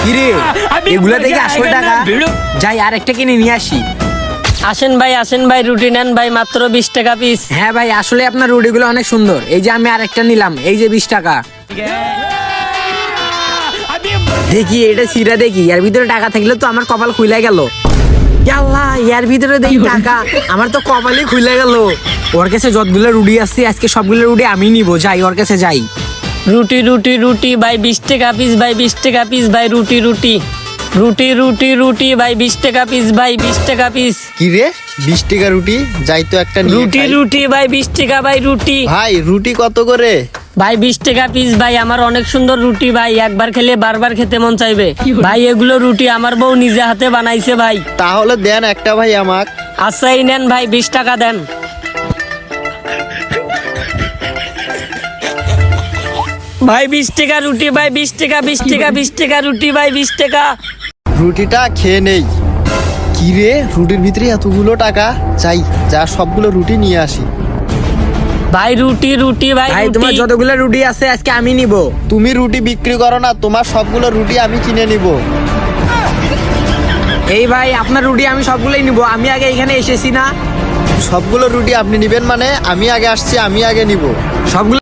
কিরে এগুলা দেখে 80 টাকা, যাই আর একটা কিনে নিয়ে আসি। আসেন ভাই রুটি নেন ভাই, মাত্র 20 টাকা পিস। হ্যাঁ ভাই, আসলে আপনার রুটিগুলো অনেক সুন্দর। এই যে আমি আরেকটা নিলাম, এই যে 20 টাকা। দেখি এটা সিরা, দেখি এর ভিতরে টাকা থাকলে তো আমার কপাল খুলে গেল। আল্লাহ, এর ভিতরে দেখি টাকা, আমার তো কপালই খুলে গেল। ওর কাছে যতগুলো রুটি আছে আজকে সবগুলো রুটি আমি নিব, যাই ওর কাছে যাই। রুটি রুটি রুটি ভাই 20 টাকা পিস ভাই, 20 টাকা পিস ভাই। রুটি রুটি রুটি রুটি রুটি ভাই 20 টাকা পিস ভাই, 20 টাকা পিস। কি রে 20 টাকা রুটি, যাই তো একটা নিয়ে রুটি খাই। রুটি ভাই 20 টাকা ভাই। রুটি ভাই রুটি কত করে? ভাই 20 টাকা পিস ভাই। আমার অনেক সুন্দর রুটি ভাই, একবার খেলে বারবার খেতে মন চাইবে ভাই। এগুলো রুটি আমার বউ নিজে হাতে বানাইছে ভাই। তাহলে দেন একটা ভাই আমাক। আচ্ছা এই নেন ভাই, 20 টাকা দেন ভাই। 20 টাকা রুটি ভাই, 20 টাকা 20 টাকা 20 টাকা রুটি ভাই, 20 টাকা। রুটিটা খেয়ে নেই। কি রে রুটির ভিতরে এতগুলো টাকা, যাই যা সবগুলো রুটি নিয়ে আসি। ভাই রুটি রুটি ভাই। ভাই তোমার রুটি যতগুলো রুটি আছে আজকে আমি নিব। তুমি রুটি বিক্রি করো না, তোমার সবগুলো রুটি আমি কিনে নিব। এই ভাই আপনার রুটি আমি সবগুলোই নিব, আমি আগে এখানে এসেছি না। সবগুলো রুটি আপনি নিবেন মানে? আমি আগে আসছি, আমি আগে নিব। সবগুলো